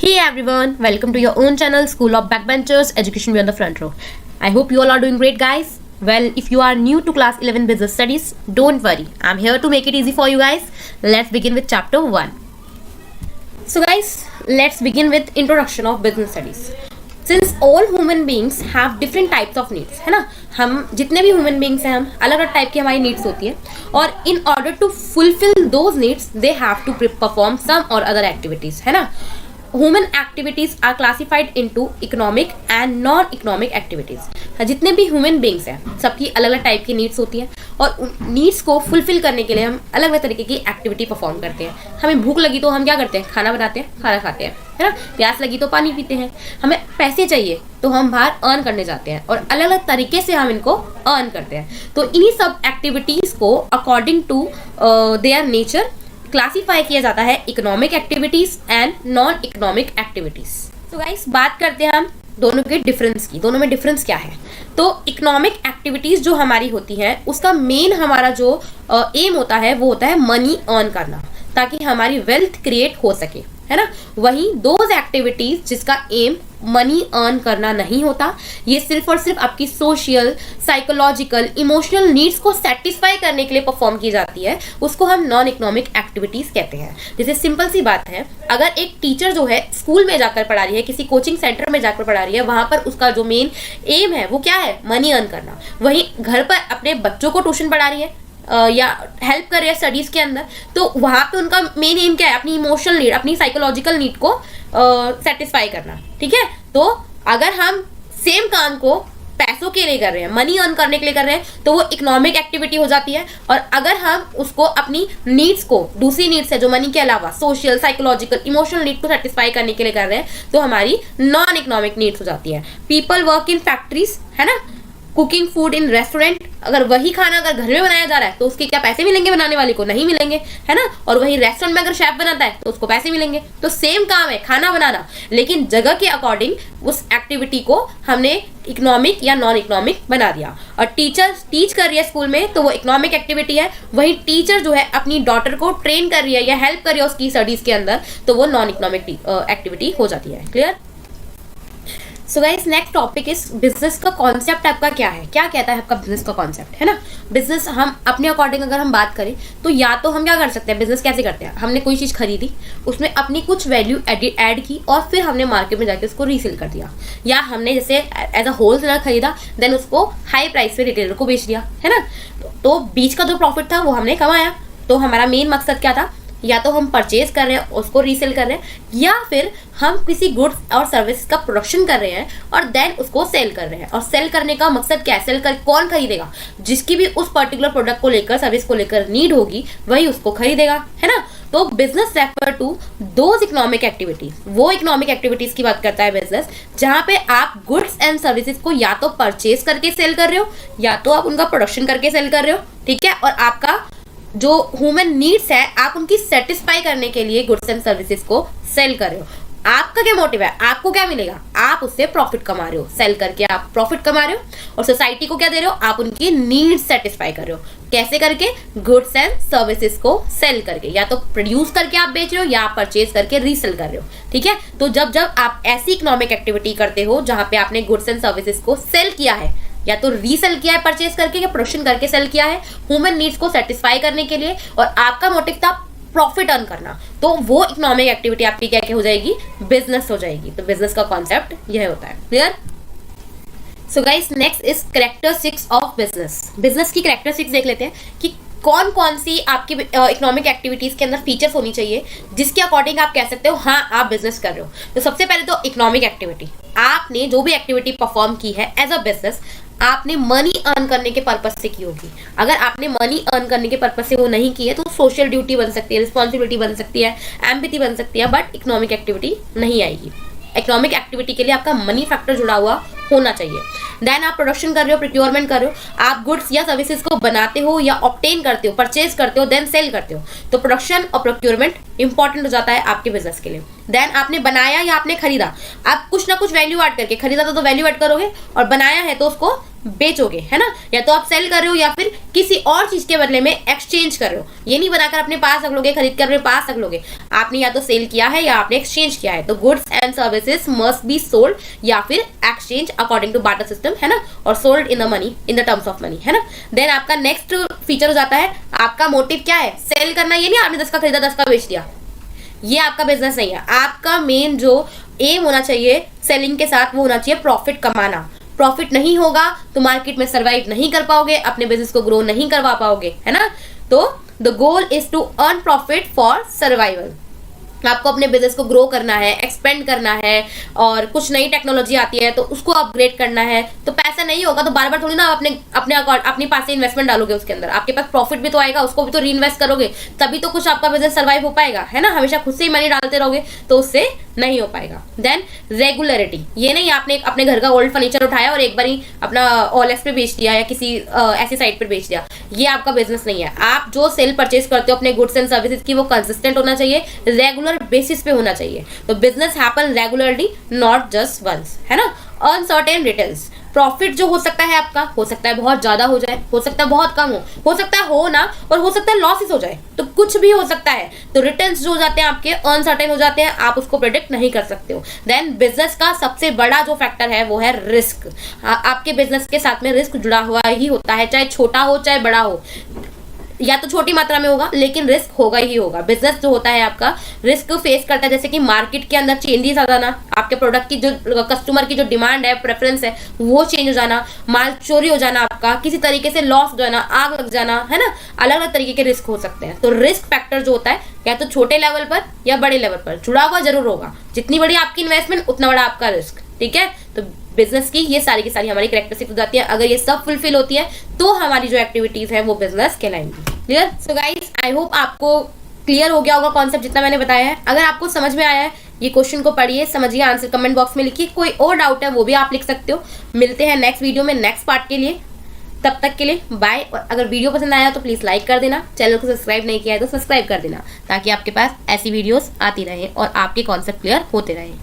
Hey everyone, welcome to your own channel, School of Backbenchers, Education Beyond the Front Row. I hope you all are doing great, guys. Well, if you are new to class 11 business studies, don't worry. I'm here to make it easy for you guys. Let's begin with chapter 1. So guys, let's begin with introduction of business studies. Since all human beings have different types of needs, है ना, हम जितने भी human beings हैं हम अलग अलग type की हमारी नीड्स होती है और in order to fulfil those needs they have to perform some और अदर एक्टिविटीज, है ना. Human activities are classified into economic and non economic activities. जितने भी ह्यूमन बींग्स हैं सबकी अलग अलग टाइप की नीड्स होती हैं और उन नीड्स को फुलफिल करने के लिए हम अलग अलग तरीके की एक्टिविटी परफॉर्म करते हैं. हमें भूख लगी तो हम क्या करते हैं, खाना बनाते हैं, खाना खाते हैं, है ना. प्यास लगी तो पानी पीते हैं. हमें पैसे चाहिए तो हम बाहर अर्न करने जाते हैं और अलग अलग तरीके से हम इनको अर्न करते हैं. तो इन्हीं सब एक्टिविटीज को according to their nature classify किया जाता है economic activities and non economic activities. तो गाइस बात करते हैं हम दोनों के डिफरेंस की. दोनों में डिफरेंस क्या है? तो इकोनॉमिक एक्टिविटीज जो हमारी होती हैं उसका मेन हमारा जो एम होता है वो होता है मनी अर्न करना ताकि हमारी वेल्थ क्रिएट हो सके, है ना. वहीं दोज एक्टिविटीज जिसका एम मनी अर्न करना नहीं होता, ये सिर्फ और सिर्फ आपकी सोशल, साइकोलॉजिकल, इमोशनल नीड्स को सेटिस्फाई करने के लिए परफॉर्म की जाती है, उसको हम नॉन इकोनॉमिक एक्टिविटीज कहते हैं. जैसे सिंपल सी बात है, अगर एक टीचर जो है स्कूल में जाकर पढ़ा रही है, किसी कोचिंग सेंटर में जाकर पढ़ा रही है, वहां पर उसका जो मेन एम है वो क्या है, मनी अर्न करना. वहीं घर पर अपने बच्चों को ट्यूशन पढ़ा रही है या हेल्प कर रही है स्टडीज के अंदर, तो वहां पे उनका मेन एम क्या है, अपनी इमोशनल नीड, अपनी साइकोलॉजिकल नीड को सेटिस्फाई करना. ठीक है. तो अगर हम सेम काम को पैसों के लिए कर रहे हैं, मनी अर्न करने के लिए कर रहे हैं, तो वो इकोनॉमिक एक्टिविटी हो जाती है. और अगर हम उसको अपनी नीड्स को, दूसरी नीड्स है जो मनी के अलावा सोशल, साइकोलॉजिकल, इमोशनल नीड को सेटिस्फाई करने के लिए कर रहे हैं, तो हमारी नॉन इकोनॉमिक नीड्स हो जाती है. पीपल वर्क इन फैक्ट्रीज, है ना, कुकिंग फूड इन रेस्टोरेंट. अगर वही खाना अगर घर में बनाया जा रहा है तो उसके क्या पैसे मिलेंगे, बनाने वाले को नहीं मिलेंगे, है ना. और वही रेस्टोरेंट में अगर शेफ बनाता है तो उसको पैसे मिलेंगे. तो सेम काम है खाना बनाना, लेकिन जगह के अकॉर्डिंग उस एक्टिविटी को हमने इकोनॉमिक या नॉन इकोनॉमिक बना दिया. और टीचर टीच कर रही है स्कूल में तो वो इकोनॉमिक एक्टिविटी है. वही टीचर जो है अपनी डॉटर को ट्रेन कर रही है या हेल्प कर रही है उसकी स्टडीज के अंदर, तो वो नॉन इकोनॉमिक एक्टिविटी हो जाती है. Clear? So guys, next topic is business का कॉन्सेप्ट आपका क्या है, क्या कहता है आपका बिजनेस का कॉन्सेप्ट, है ना. बिजनेस हम अपने अकॉर्डिंग अगर हम बात करें तो या तो हम क्या कर सकते हैं, बिजनेस कैसे करते हैं, हमने कोई चीज़ खरीदी, उसमें अपनी कुछ वैल्यू ऐड की और फिर हमने मार्केट में जाके उसको रीसेल कर दिया, या हमने जैसे एज अ होलसेलर खरीदा देन उसको हाई प्राइस पे रिटेलर को बेच दिया, है ना. तो बीच का जो प्रॉफिट था वो हमने कमाया. तो हमारा मेन मकसद क्या था, या तो हम परचेज कर रहे हैं उसको रीसेल कर रहे हैं, या फिर हम किसी गुड्स और सर्विस का प्रोडक्शन कर रहे हैं और देन उसको सेल कर रहे हैं. और सेल करने का मकसद क्या है, सेल कर कौन खरीदेगा, जिसकी भी उस पर्टिकुलर प्रोडक्ट को लेकर, सर्विस को लेकर नीड होगी वही उसको खरीदेगा, है ना. तो business refer to those economic activities, वो इकोनॉमिक एक्टिविटीज की बात करता है बिजनेस जहां पे आप गुड्स एंड सर्विसेज को या तो परचेज करके सेल कर रहे हो या तो आप उनका प्रोडक्शन करके सेल कर रहे हो. ठीक है. और आपका जो ह्यूमन नीड्स है आप उनकी सेटिस्फाई करने के लिए गुड्स एंड सर्विसेज को सेल कर रहे हो. आपका क्या मोटिव है, आपको क्या मिलेगा, आप उससे प्रॉफिट कमा रहे हो, सेल करके आप प्रॉफिट कमा रहे हो. और सोसाइटी को क्या दे रहे हो, आप उनकी नीड्स सेटिस्फाई कर रहे हो. कैसे करके, गुड्स एंड सर्विसेज को सेल करके, या तो प्रोड्यूस करके आप बेच रहे हो या आप परचेज करके रीसेल कर रहे हो. ठीक है. तो जब आप ऐसी इकोनॉमिक एक्टिविटी करते हो जहां पे आपने गुड्स एंड सर्विसेज को सेल किया है, या तो रीसेल किया है परचेज करके या प्रोडक्शन करके सेल किया है ह्यूमन नीड्स को सेटिस्फाई करने के लिए, और आपका मोटिव था प्रॉफिट अर्न करना, तो वो इकोनॉमिक एक्टिविटी आपकी क्या हो जाएगी, बिजनेस हो जाएगी. तो बिजनेस का कॉन्सेप्ट यह होता है. Clear? So guys, next is characteristics of business. Business की कैरेक्टरिस्टिक्स देख लेते हैं कि कौन कौन सी आपकी इकोनॉमिक एक्टिविटीज के अंदर फीचर्स होनी चाहिए जिसके अकॉर्डिंग आप कह सकते हो हाँ आप बिजनेस कर रहे हो. तो सबसे पहले तो इकोनॉमिक एक्टिविटी, आपने जो भी एक्टिविटी परफॉर्म की है एज अ बिजनेस, आपने मनी अर्न करने के पर्पज से की होगी. अगर आपने मनी अर्न करने के पर्पज से वो नहीं की है तो सोशल ड्यूटी बन सकती है, रिस्पॉन्सिबिलिटी बन सकती है, एम्पैथी बन सकती है, बट इकोनॉमिक एक्टिविटी नहीं आएगी. इकोनॉमिक एक्टिविटी के लिए आपका मनी फैक्टर जुड़ा हुआ होना चाहिए. देन आप प्रोडक्शन कर रहे हो, प्रोक्योरमेंट कर रहे हो, आप गुड्स या सर्विसेज को बनाते हो या ऑब्टेन करते हो, परचेज करते हो, देन सेल करते हो. तो प्रोडक्शन और प्रोक्योरमेंट इंपॉर्टेंट हो जाता है आपके बिजनेस के लिए. देन आपने बनाया या आपने खरीदा, आप कुछ ना कुछ वैल्यू ऐड करके, खरीदा तो वैल्यू ऐड करोगे और बनाया है तो उसको बेचोगे, है ना, या तो आप सेल कर रहे हो या फिर किसी और चीज के बदले में एक्सचेंज कर रहे हो। ये नहीं बनाकर अपने पास रख लोगे, खरीद कर अपने पास रख लोगे, आपने या तो सेल किया है या आपने एक्सचेंज किया है। तो goods and services must be sold या फिर exchange according to barter system, है ना, और sold in the money, in the terms of money, है ना। देन आपका नेक्स्ट फीचर हो जाता है, आपका मोटिव क्या है, सेल करना। ये नहीं आपने 10 का खरीदा 10 का बेच दिया, ये आपका बिजनेस नहीं है। आपका मेन जो एम होना चाहिए सेलिंग के साथ वो होना चाहिए प्रॉफिट कमाना। प्रॉफिट नहीं होगा तो मार्केट में सरवाइव नहीं कर पाओगे, अपने बिजनेस को ग्रो नहीं करवा पाओगे, है ना। तो the goal is to earn profit for survival. आपको अपने बिजनेस को ग्रो करना है, एक्सपेंड करना है, और कुछ नई टेक्नोलॉजी आती है तो उसको अपग्रेड करना है। तो पैसा नहीं होगा तो बार बार थोड़ी ना अपने पास से इन्वेस्टमेंट डालोगे उसके अंदर, आपके पास प्रॉफिट भी तो आएगा, उसको भी तो रीइन्वेस्ट करोगे, तभी तो कुछ आपका बिजनेस सर्वाइव हो पाएगा, है ना। हमेशा खुद से ही मनी डालते रहोगे तो उससे नहीं हो पाएगा। देन रेगुलरिटी, ये नहीं आपने अपने घर का ओल्ड फर्नीचर उठाया और एक बार ही अपना OLX पे बेच दिया या किसी ऐसी साइट पर बेच दिया, ये आपका बिजनेस नहीं है। आप जो सेल परचेज करते हो अपने गुड्स एंड सर्विसेज की, वो कंसिस्टेंट होना चाहिए, रेगुलर बेसिस पे होना चाहिए। तो business happen regularly, not just once, है ना। अर्न सर्टेन रिटर्न्स, प्रॉफिट जो हो सकता है आपका, हो सकता है बहुत ज्यादा हो जाए, हो सकता है बहुत कम हो सकता है हो ना, और हो सकता है लॉसेस हो जाए, तो कुछ भी हो सकता है। तो रिटर्न्स जो हो जाते हैं आपके अनसर्टेन हो जाते हैं, आप उसको प्रेडिक्ट नहीं कर सकते हो। देन बिजनेस का सबसे बड़ा जो फैक्टर है वो है रिस्क। आपके बिजनेस के साथ में रिस्क जुड़ा हुआ ही होता है, चाहे छोटा हो चाहे बड़ा हो, या तो छोटी मात्रा में होगा लेकिन रिस्क होगा ही होगा। बिजनेस जो होता है आपका रिस्क फेस करता है, जैसे कि मार्केट के अंदर चेंजेस आ जाना, आपके प्रोडक्ट की जो कस्टमर की जो डिमांड है, प्रेफरेंस है, वो चेंज हो जाना, माल चोरी हो जाना, आपका किसी तरीके से लॉस हो जाना, आग लग जाना, है ना। अलग अलग तरीके के रिस्क हो सकते हैं। तो रिस्क फैक्टर जो होता है या तो छोटे लेवल पर या बड़े लेवल पर जुड़ा हुआ जरूर होगा। जितनी बड़ी आपकी इन्वेस्टमेंट उतना बड़ा आपका रिस्क, ठीक है। तो बिजनेस की ये सारी की सारी हमारी कैरेक्टरिस्टिक हो जाती है। अगर ये सब फुलफिल होती है तो हमारी जो एक्टिविटीज है वो बिजनेस कहलाएंगी। Clear? So guys, I hope आपको क्लियर हो गया होगा कॉन्सेप्ट जितना मैंने बताया है। अगर आपको समझ में आया है, ये क्वेश्चन को पढ़िए, समझिए, आंसर कमेंट बॉक्स में लिखिए। कोई और डाउट है वो भी आप लिख सकते हो। मिलते हैं नेक्स्ट वीडियो में नेक्स्ट पार्ट के लिए। तब तक के लिए बाय। और अगर वीडियो पसंद आया तो प्लीज लाइक कर देना, चैनल को सब्सक्राइब नहीं किया है तो सब्सक्राइब कर देना, ताकि आपके पास ऐसी वीडियोस आती रहें और आपके कॉन्सेप्ट क्लियर होते रहें।